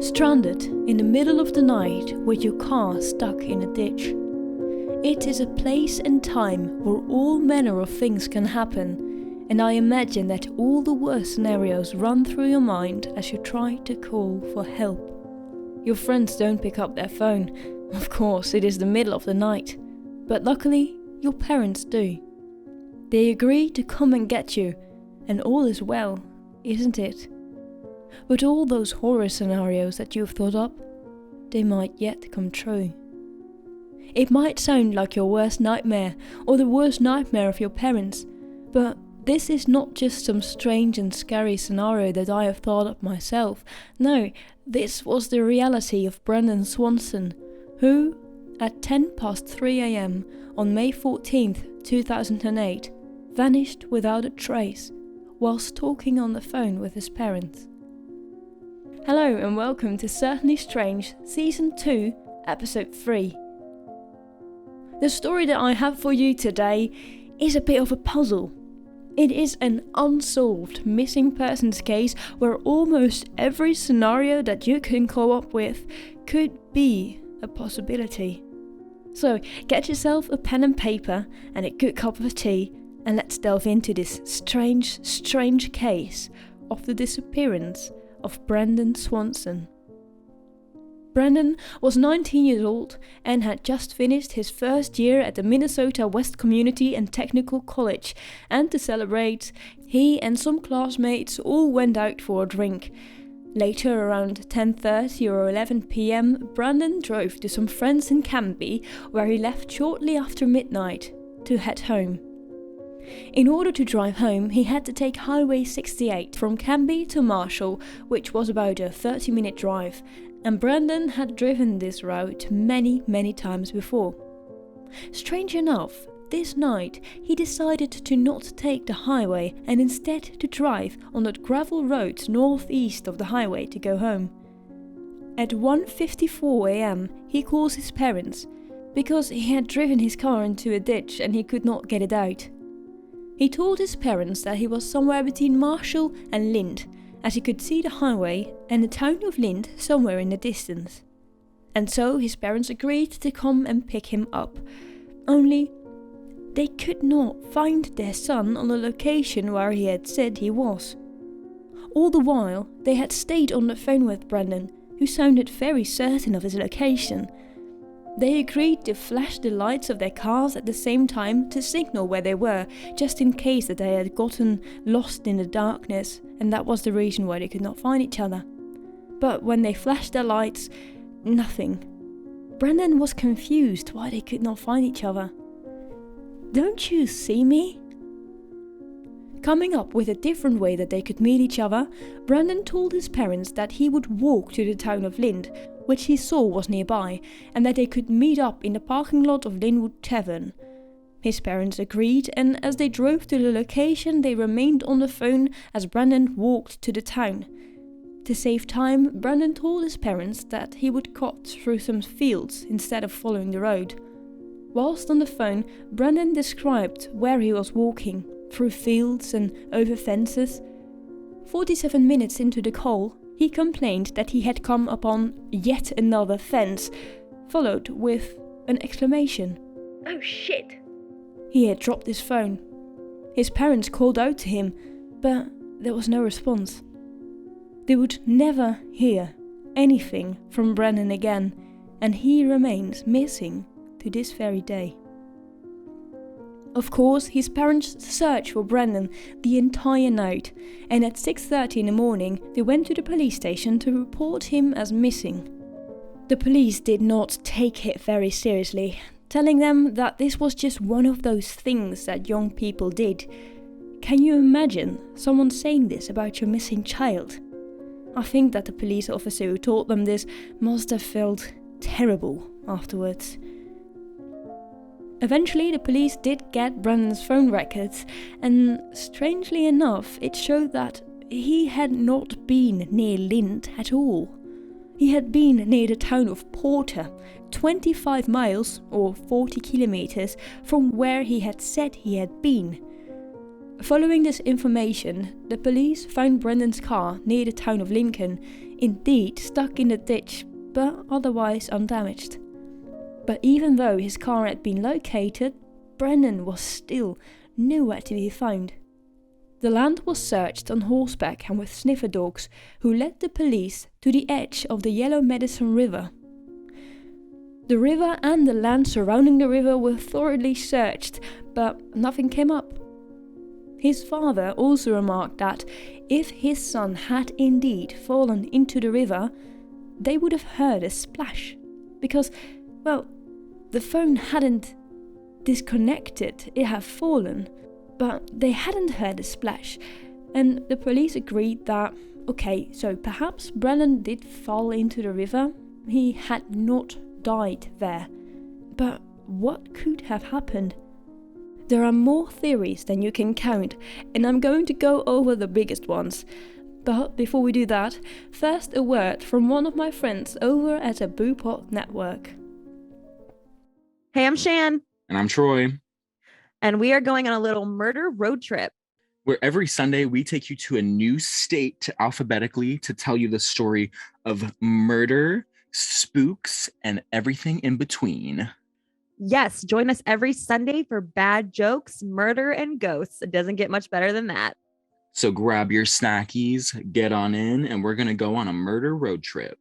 Stranded in the middle of the night with your car stuck in a ditch. It is a place and time where all manner of things can happen, and I imagine that all the worst scenarios run through your mind as you try to call for help. Your friends don't pick up their phone. Of course, it is the middle of the night, but luckily your parents do. They agree to come and get you, and all is well, isn't it? But all those horror scenarios that you've thought up, they might yet come true. It might sound like your worst nightmare or the worst nightmare of your parents, but this is not just some strange and scary scenario that I have thought up myself. No, this was the reality of Brandon Swanson, who, at 3 a.m. on May 14th, 2008, vanished without a trace whilst talking on the phone with his parents. Hello and welcome to Certainly Strange Season 2, Episode 3. The story that I have for you today is a bit of a puzzle. It is an unsolved missing persons case where almost every scenario that you can come up with could be a possibility. So get yourself a pen and paper and a good cup of tea and let's delve into this strange case of the disappearance of Brandon Swanson. Brandon was 19 years old and had just finished his first year at the Minnesota West Community and Technical College, and to celebrate, he and some classmates all went out for a drink. Later, around 10:30 or 11 p.m, Brandon drove to some friends in Canby, where he left shortly after midnight to head home. In order to drive home, he had to take Highway 68 from Canby to Marshall, which was about a 30-minute drive, and Brandon had driven this route many times before. Strange enough, this night he decided to not take the highway and instead to drive on the gravel roads northeast of the highway to go home. At 1:54 a.m, he calls his parents because he had driven his car into a ditch and he could not get it out. He told his parents that he was somewhere between Marshall and Lind, as he could see the highway and the town of Lind somewhere in the distance. And so his parents agreed to come and pick him up. Only, they could not find their son on the location where he had said he was. All the while, they had stayed on the phone with Brandon, who sounded very certain of his location. They agreed to flash the lights of their cars at the same time to signal where they were, just in case that they had gotten lost in the darkness, and that was the reason why they could not find each other. But when they flashed their lights, nothing. Brandon was confused why they could not find each other. "Don't you see me?" Coming up with a different way that they could meet each other, Brandon told his parents that he would walk to the town of Lind, which he saw was nearby, and that they could meet up in the parking lot of Linwood Tavern. His parents agreed, and as they drove to the location, they remained on the phone as Brandon walked to the town. To save time, Brandon told his parents that he would cut through some fields instead of following the road. Whilst on the phone, Brandon described where he was walking, through fields and over fences. 47 minutes into the call, he complained that he had come upon yet another fence, followed with an exclamation. "Oh shit!" He had dropped his phone. His parents called out to him, but there was no response. They would never hear anything from Brandon again, and he remains missing to this very day. Of course, his parents searched for Brandon the entire night, and at 6:30 in the morning they went to the police station to report him as missing. The police did not take it very seriously, telling them that this was just one of those things that young people did. Can you imagine someone saying this about your missing child? I think that the police officer who told them this must have felt terrible afterwards. Eventually, the police did get Brandon's phone records, and strangely enough, it showed that he had not been near Lind at all. He had been near the town of Porter, 25 miles or 40 kilometers from where he had said he had been. Following this information, the police found Brandon's car near the town of Lincoln indeed stuck in the ditch, but otherwise undamaged. But even though his car had been located, Brandon was still nowhere to be found. The land was searched on horseback and with sniffer dogs, who led the police to the edge of the Yellow Medicine River. The river and the land surrounding the river were thoroughly searched, but nothing came up. His father also remarked that if his son had indeed fallen into the river, they would have heard a splash, because, well, the phone hadn't disconnected, it had fallen, but they hadn't heard a splash, and the police agreed that, okay, so perhaps Brandon did fall into the river, he had not died there. But what could have happened? There are more theories than you can count, and I'm going to go over the biggest ones. But before we do that, first a word from one of my friends over at the BooPod Network. Hey, I'm Shan. And I'm Troy. And we are going on a little murder road trip, where every Sunday we take you to a new state alphabetically to tell you the story of murder, spooks, and everything in between. Yes, join us every Sunday for bad jokes, murder, and ghosts. It doesn't get much better than that. So grab your snackies, get on in, and we're going to go on a murder road trip.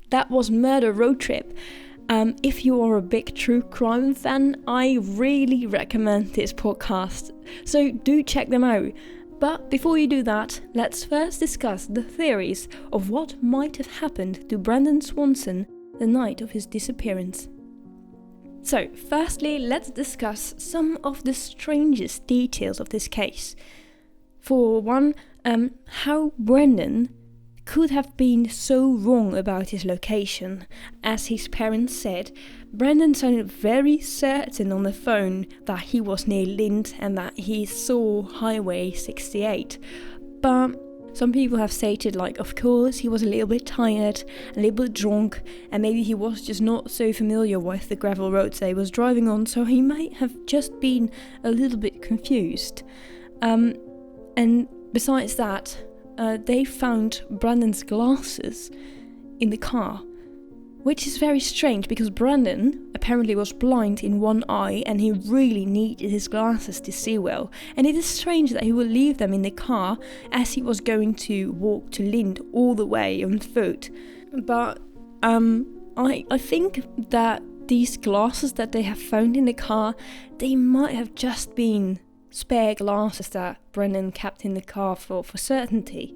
That was Murder Road Trip. If you are a big true crime fan, I really recommend this podcast, so do check them out. But before you do that, let's first discuss the theories of what might have happened to Brandon Swanson the night of his disappearance. So, firstly, let's discuss some of the strangest details of this case. For one, how Brandon could have been so wrong about his location. As his parents said, Brandon sounded very certain on the phone that he was near Lind and that he saw Highway 68. But some people have stated, like, of course he was a little bit tired, a little bit drunk, and maybe he was just not so familiar with the gravel roads that he was driving on, so he might have just been a little bit confused. And besides that, they found Brandon's glasses in the car, which is very strange because Brandon apparently was blind in one eye and he really needed his glasses to see well. And it is strange that he would leave them in the car as he was going to walk to Lind all the way on foot. But I think that these glasses that they have found in the car, they might have just been spare glasses that Brandon kept in the car for certainty,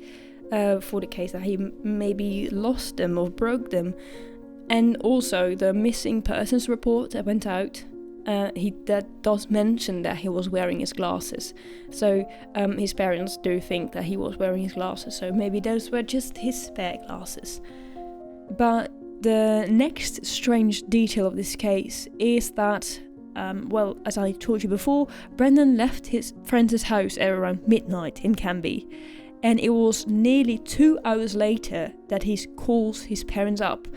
for the case that he maybe lost them or broke them. And also the missing persons report that went out, that does mention that he was wearing his glasses. So his parents do think that he was wearing his glasses, so maybe those were just his spare glasses. But the next strange detail of this case is that as I told you before, Brandon left his friend's house at around midnight in Canby, and it was nearly 2 hours later that he calls his parents up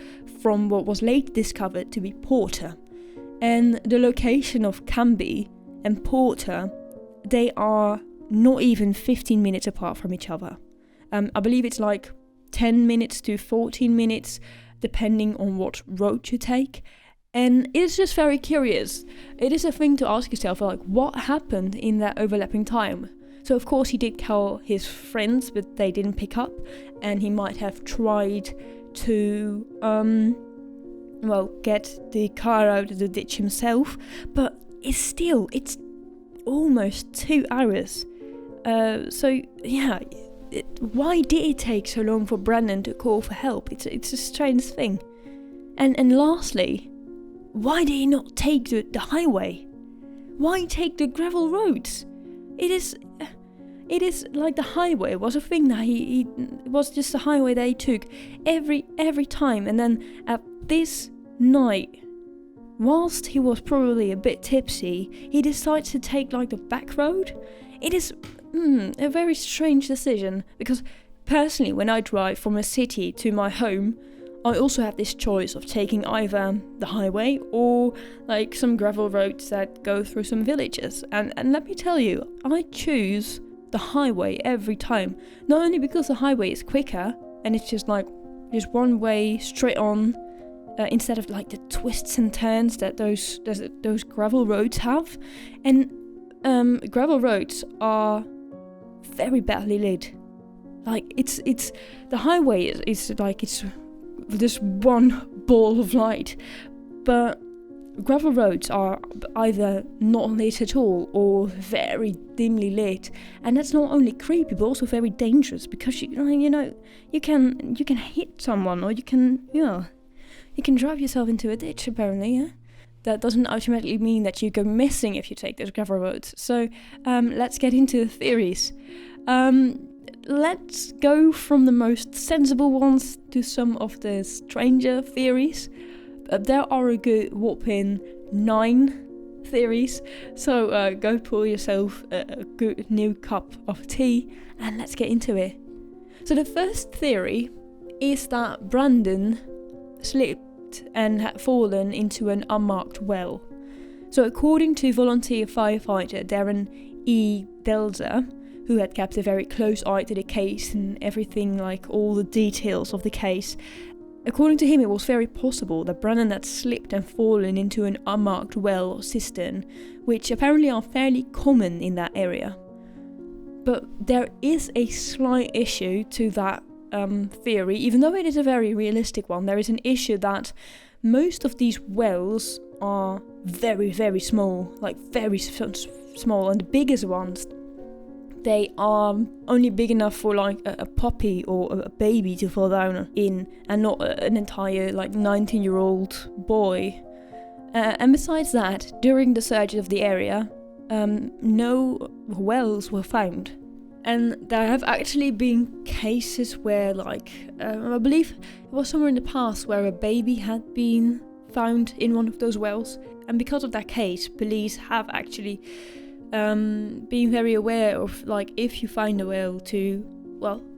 from what was later discovered to be Porter. And the location of Canby and Porter, they are not even 15 minutes apart from each other. I believe it's like 10 minutes to 14 minutes, depending on what road you take. And it's just very curious. It is a thing to ask yourself, like, what happened in that overlapping time? So of course he did call his friends, but they didn't pick up, and he might have tried to get the car out of the ditch himself, but it's almost 2 hours. So yeah, why did it take so long for Brandon to call for help? It's a strange thing. And lastly, why did he not take the highway? Why take the gravel roads? It is like the highway was a thing that he was just a highway that he took every time, and then at this night, whilst he was probably a bit tipsy, he decides to take like the back road. It is a very strange decision, because personally, when I drive from a city to my home, I also have this choice of taking either the highway or like some gravel roads that go through some villages. And let me tell you, I choose the highway every time. Not only because the highway is quicker and it's just like just one way straight on, instead of like the twists and turns that those gravel roads have. And gravel roads are very badly lit. Like it's the highway is like it's this one ball of light, but gravel roads are either not lit at all or very dimly lit, and that's not only creepy but also very dangerous, because you can hit someone, or you can drive yourself into a ditch apparently. Yeah? That doesn't automatically mean that you go missing if you take those gravel roads. So let's get into the theories. Let's go from the most sensible ones to some of the stranger theories. There are a good whopping 9 theories, so go pour yourself a good new cup of tea and let's get into it. So the first theory is that Brandon slipped and had fallen into an unmarked well. So according to volunteer firefighter Darren E. Delza, who had kept a very close eye to the case and everything, like all the details of the case, according to him, it was very possible that Brandon had slipped and fallen into an unmarked well or cistern, which apparently are fairly common in that area. But there is a slight issue to that theory, even though it is a very realistic one. There is an issue that most of these wells are very, very small, like very small, and the biggest ones, they are only big enough for like a puppy or a baby to fall down in, and not an entire like 19-year-old boy. And besides that, during the searches of the area, no wells were found. And there have actually been cases where I believe it was somewhere in the past where a baby had been found in one of those wells. And because of that case, police have actually being very aware of, like, if you find a well, to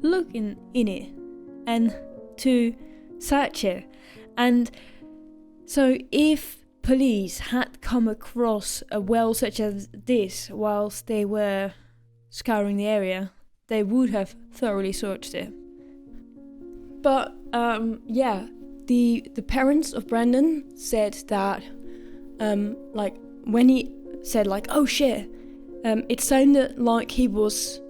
look in it and to search it. And so if police had come across a well such as this whilst they were scouring the area, they would have thoroughly searched it. But the parents of Brandon said that when he said oh shit, it sounded like he was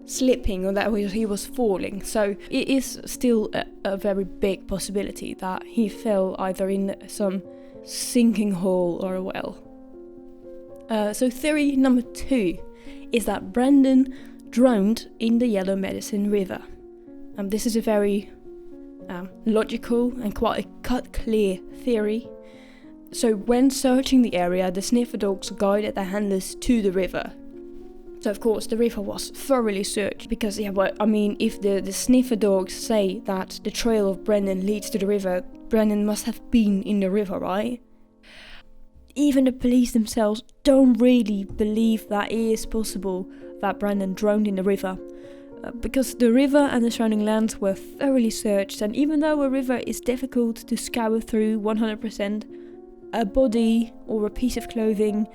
slipping or that he was falling. So it is still a very big possibility that he fell either in some sinking hole or a well. So theory number 2 is that Brandon drowned in the Yellow Medicine River. This is a very logical and quite a cut-clear theory. So when searching the area, the sniffer dogs guided their handlers to the river. So of course the river was thoroughly searched, because if the sniffer dogs say that the trail of Brandon leads to the river, Brandon must have been in the river, right? Even the police themselves don't really believe that it is possible that Brandon drowned in the river, because the river and the surrounding lands were thoroughly searched, and even though a river is difficult to scour through 100%, a body or a piece of clothing,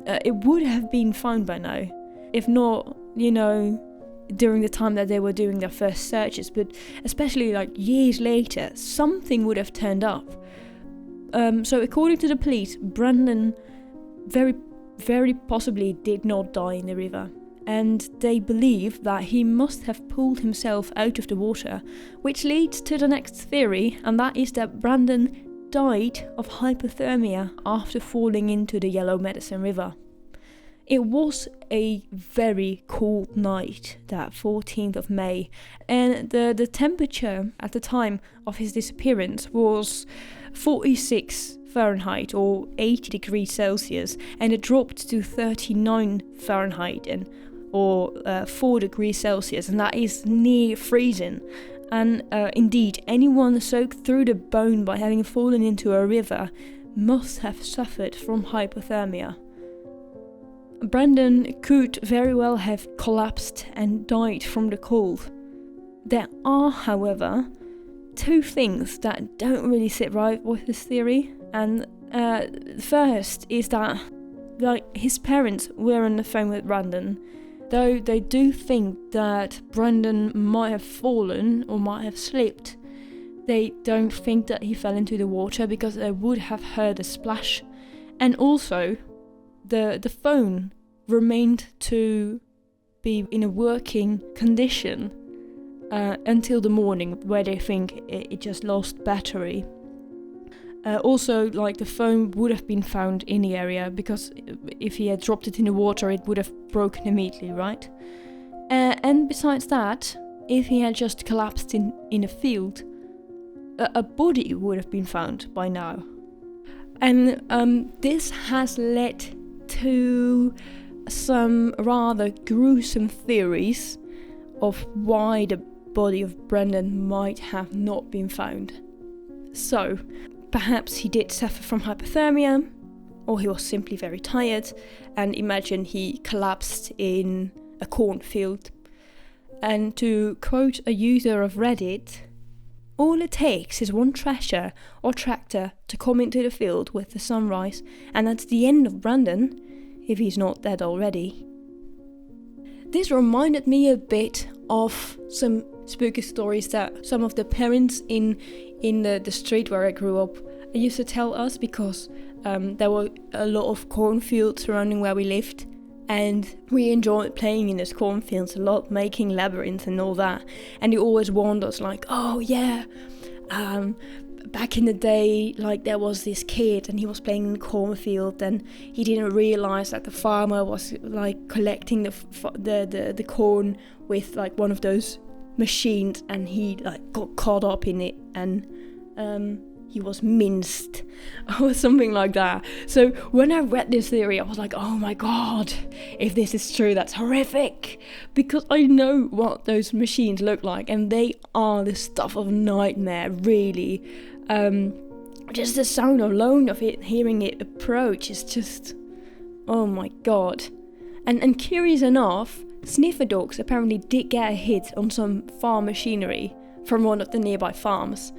it would have been found by now. If not, during the time that they were doing their first searches, but especially years later, something would have turned up. So according to the police, Brandon very, very possibly did not die in the river, and they believe that he must have pulled himself out of the water, which leads to the next theory, and that is that Brandon died of hypothermia after falling into the Yellow Medicine River. It was a very cold night, that 14th of May, and the temperature at the time of his disappearance was 46 Fahrenheit or 80 degrees Celsius, and it dropped to 39 Fahrenheit or 4 degrees Celsius, and that is near freezing. And indeed, anyone soaked through the bone by having fallen into a river must have suffered from hypothermia. Brandon could very well have collapsed and died from the cold. There are, however, 2 things that don't really sit right with this theory. And first is that his parents were on the phone with Brandon Though they do think that Brandon might have fallen or might have slipped, they don't think that he fell into the water because they would have heard a splash. And also, the phone remained to be in a working condition until the morning, where they think it just lost battery. Also, like, the phone would have been found in the area, because if he had dropped it in the water, it would have broken immediately, right? And besides that, if he had just collapsed in a field, a body would have been found by now. And this has led to some rather gruesome theories of why the body of Brandon might have not been found. So, perhaps he did suffer from hypothermia, or he was simply very tired, and imagine he collapsed in a cornfield. And to quote a user of Reddit, all it takes is one treasure or tractor to come into the field with the sunrise, and that's the end of Brandon, if he's not dead already. This reminded me a bit of some spooky stories that some of the parents in the street where I grew up used to tell us, because there were a lot of cornfields surrounding where we lived, and we enjoyed playing in those cornfields a lot, making labyrinths and all that. And they always warned us, like, oh yeah, back in the day, like, there was this kid and he was playing in the cornfield, and he didn't realize that the farmer was like collecting the corn with like one of those machines, and he like got caught up in it, and he was minced or something like that. So when I read this theory, I was like, oh my god, if this is true, that's horrific, because I know what those machines look like, and they are the stuff of nightmare, really. Just the sound alone of it, hearing it approach, is just, oh my god. And curious enough, sniffer dogs apparently did get a hit on some farm machinery from one of the nearby farms.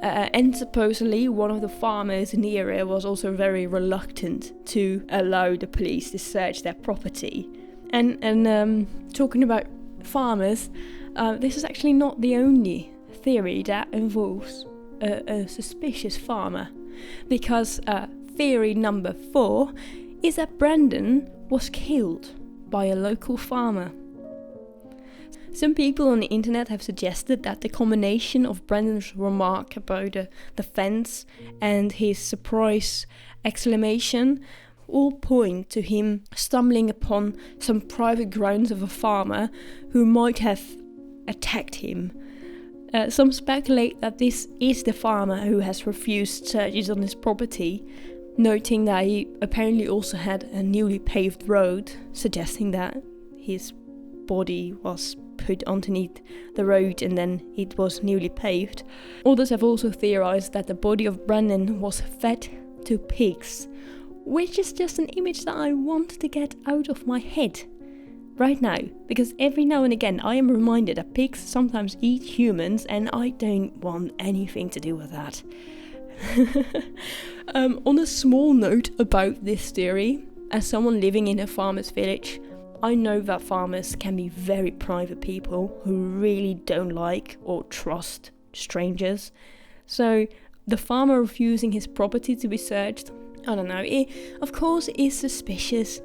And supposedly one of the farmers in the area was also very reluctant to allow the police to search their property. And talking about farmers, this is actually not the only theory that involves a suspicious farmer, because theory number 4 is that Brandon was killed by a local farmer. Some people on the internet have suggested that the combination of Brandon's remark about the fence and his surprise exclamation all point to him stumbling upon some private grounds of a farmer who might have attacked him. Some speculate that this is the farmer who has refused searches on his property, noting that he apparently also had a newly paved road, suggesting that his body was put underneath the road and then it was newly paved. Others have also theorized that the body of Brandon was fed to pigs, which is just an image that I want to get out of my head right now, because every now and again I am reminded that pigs sometimes eat humans, and I don't want anything to do with that. On a small note about this theory, as someone living in a farmer's village, I know that farmers can be very private people who really don't like or trust strangers. So the farmer refusing his property to be searched, I don't know, it of course is suspicious,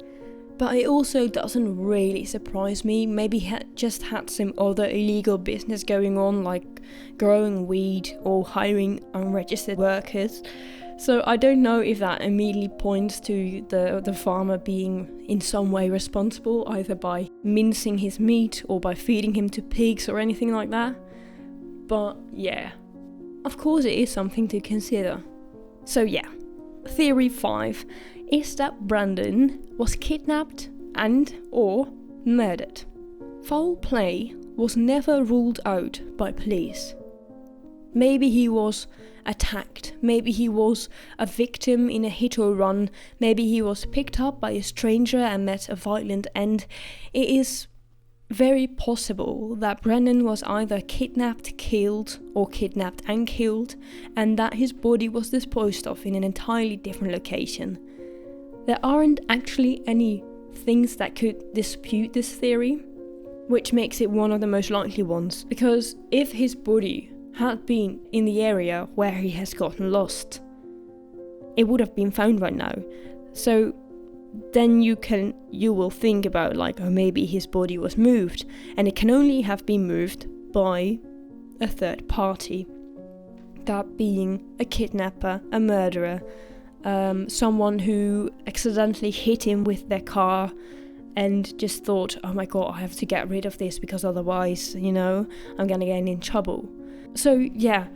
but it also doesn't really surprise me. Maybe he just had some other illegal business going on, like growing weed or hiring unregistered workers. So I don't know if that immediately points to the farmer being in some way responsible, either by mincing his meat or by feeding him to pigs or anything like that. But yeah, of course it is something to consider. So yeah, theory 5 is that Brandon was kidnapped and or murdered. Foul play was never ruled out by police. Maybe he was attacked, maybe he was a victim in a hit or run, maybe he was picked up by a stranger and met a violent end. It is very possible that Brandon was either kidnapped, killed, or kidnapped and killed, and that his body was disposed of in an entirely different location. There aren't actually any things that could dispute this theory, which makes it one of the most likely ones. Because if his body had been in the area where he has gotten lost, it would have been found right now. So then you will think about like, oh, maybe his body was moved, and it can only have been moved by a third party. That being a kidnapper, a murderer, someone who accidentally hit him with their car and just thought, oh my god, I have to get rid of this because otherwise, I'm gonna get in trouble. So yeah,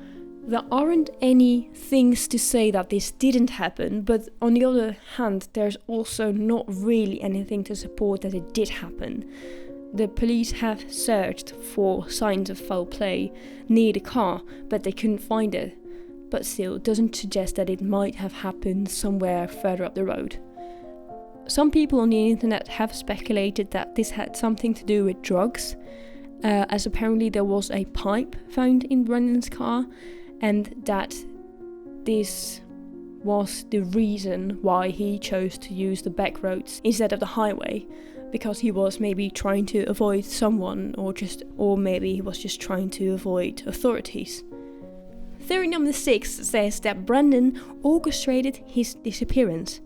there aren't any things to say that this didn't happen, but on the other hand, there's also not really anything to support that it did happen. The police have searched for signs of foul play near the car, but they couldn't find it. But still, it doesn't suggest that it might have happened somewhere further up the road. Some people on the internet have speculated that this had something to do with drugs, as apparently there was a pipe found in Brandon's car, and that this was the reason why he chose to use the back roads instead of the highway, because he was maybe trying to avoid someone, or maybe he was just trying to avoid authorities. Theory number 6 says that Brandon orchestrated his disappearance.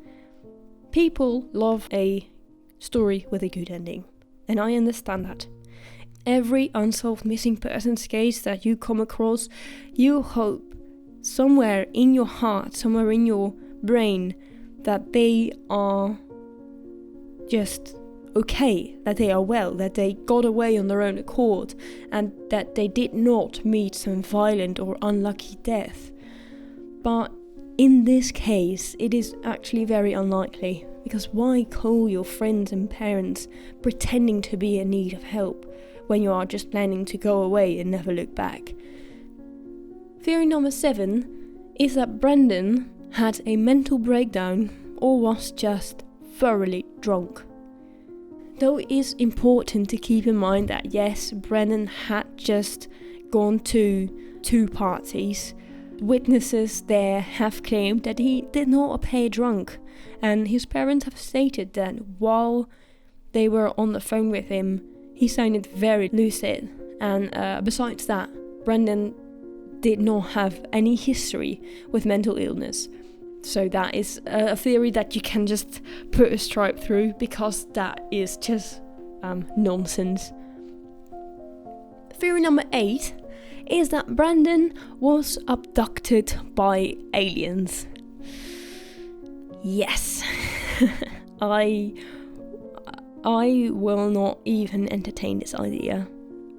People love a story with a good ending, and I understand that. Every unsolved missing persons case that you come across, you hope somewhere in your heart, somewhere in your brain, that they are just okay, that they are well, that they got away on their own accord, and that they did not meet some violent or unlucky death. But in this case, it is actually very unlikely, because why call your friends and parents pretending to be in need of help when you are just planning to go away and never look back? Theory number 7 is that Brandon had a mental breakdown or was just thoroughly drunk. Though it is important to keep in mind that yes, Brandon had just gone to 2 parties, witnesses there have claimed that he did not appear drunk, and his parents have stated that while they were on the phone with him, he sounded very lucid, and besides that, Brandon did not have any history with mental illness. So that is a theory that you can just put a stripe through, because that is just nonsense. Theory number 8 is that Brandon was abducted by aliens. Yes. I will not even entertain this idea.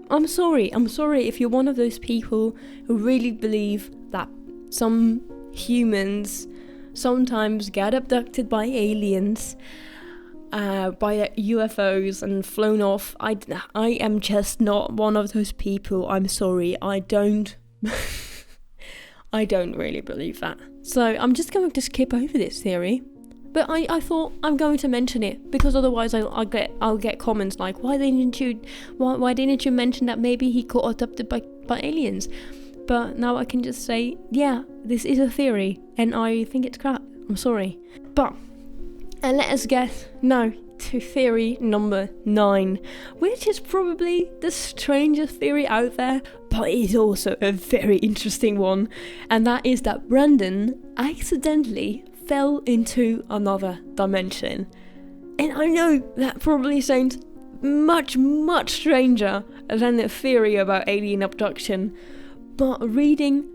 I'm sorry if you're one of those people who really believe that some humans sometimes get abducted by aliens, by UFOs and flown off. I am just not one of those people. I'm sorry. I don't really believe that. So I'm just going to skip over this theory. But I thought I'm going to mention it, because otherwise I'll get comments like, why didn't you mention that maybe he got adopted by aliens? But now I can just say, yeah, this is a theory, and I think it's crap. I'm sorry. But let us get now to theory number 9, which is probably the strangest theory out there, but it is also a very interesting one, and that is that Brandon accidentally fell into another dimension. And I know that probably sounds much, much stranger than the theory about alien abduction, but reading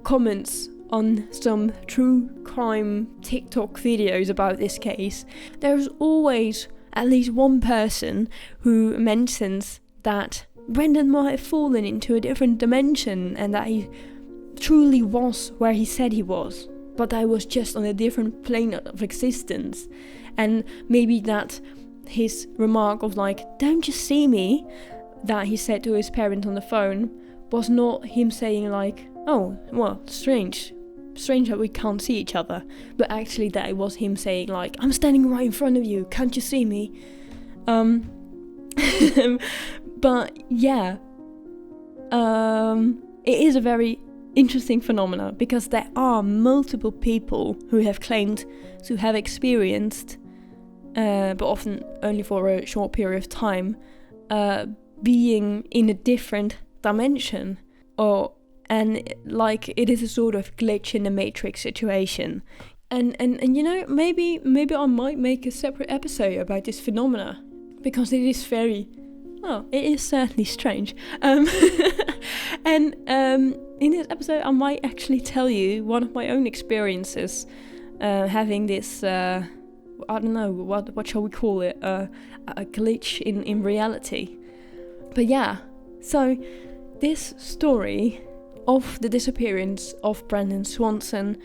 comments on some true crime TikTok videos about this case, there's always at least one person who mentions that Brandon might have fallen into a different dimension, and that he truly was where he said he was, but I was just on a different plane of existence. And maybe that his remark of like, don't you see me, that he said to his parents on the phone, was not him saying like, oh, well, strange that we can't see each other, but actually that it was him saying like, I'm standing right in front of you, can't you see me? But yeah, it is a very interesting phenomena, because there are multiple people who have claimed to have experienced but often only for a short period of time, being in a different dimension, and like it is a sort of glitch in the matrix situation. And you know, maybe I might make a separate episode about this phenomena, because it is it is certainly strange. And in this episode I might actually tell you one of my own experiences having this I don't know, what shall we call it, a glitch in reality. But yeah, so this story of the disappearance of Brandon Swanson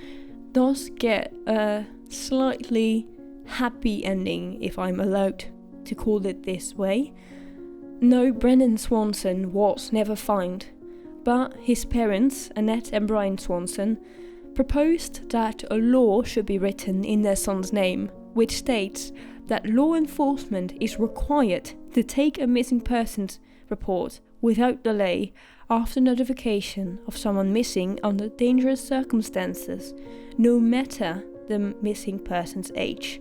does get a slightly happy ending, if I'm allowed to call it this way. No, Brandon Swanson was never found, but his parents, Annette and Brian Swanson, proposed that a law should be written in their son's name, which states that law enforcement is required to take a missing persons report without delay after notification of someone missing under dangerous circumstances, no matter the missing person's age,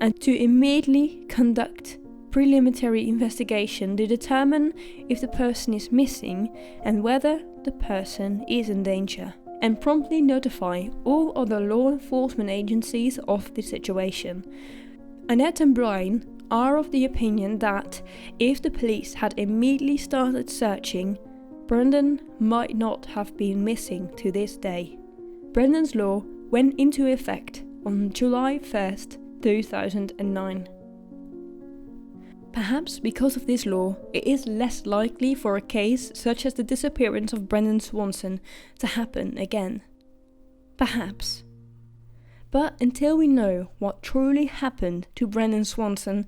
and to immediately conduct preliminary investigation to determine if the person is missing and whether the person is in danger, and promptly notify all other law enforcement agencies of the situation. Annette and Brian are of the opinion that if the police had immediately started searching, Brandon might not have been missing to this day. Brandon's law went into effect on July 1st, 2009. Perhaps because of this law, it is less likely for a case such as the disappearance of Brandon Swanson to happen again. Perhaps. But until we know what truly happened to Brandon Swanson,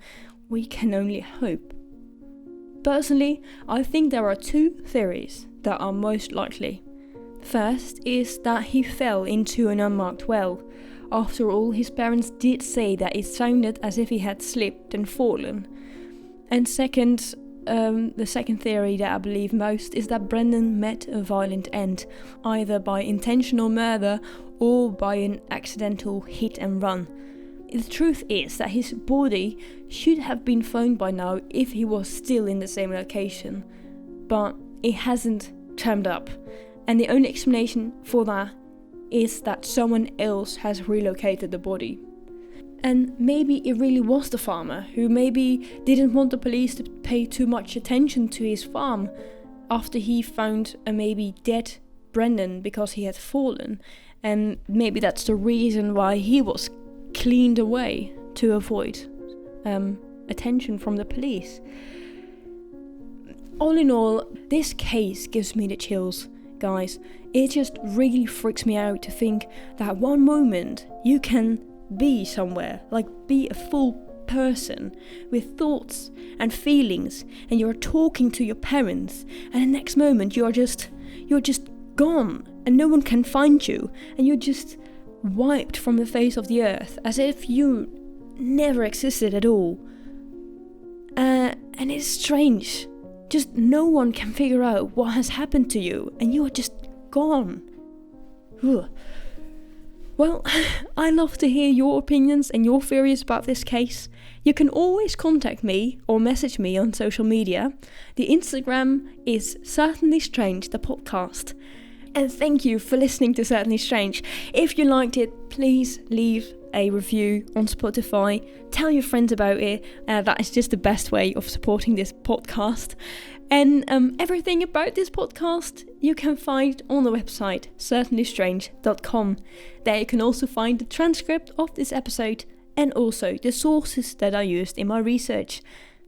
we can only hope. Personally, I think there are two theories that are most likely. First is that he fell into an unmarked well. After all, his parents did say that it sounded as if he had slipped and fallen. And second, the second theory that I believe most is that Brandon met a violent end, either by intentional murder or by an accidental hit and run. The truth is that his body should have been found by now if he was still in the same location, but it hasn't turned up, and the only explanation for that is that someone else has relocated the body. And maybe it really was the farmer who maybe didn't want the police to pay too much attention to his farm after he found a maybe dead Brandon because he had fallen, and maybe that's the reason why he was cleaned away to avoid attention from the police. All in all, this case gives me the chills, guys. It just really freaks me out to think that one moment you can be somewhere, like be a full person with thoughts and feelings, and you're talking to your parents, and the next moment you're just gone and no one can find you, and you're just wiped from the face of the earth as if you never existed at all. And it's strange. Just no one can figure out what has happened to you, and you are just gone. Ugh. Well, I love to hear your opinions and your theories about this case. You can always contact me or message me on social media. The Instagram is Certainly Strange, the podcast. And thank you for listening to Certainly Strange. If you liked it, please leave a review on Spotify. Tell your friends about it. That is just the best way of supporting this podcast. And everything about this podcast you can find on the website certainlystrange.com. There you can also find the transcript of this episode and also the sources that I used in my research.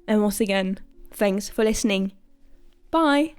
And once again, thanks for listening. Bye!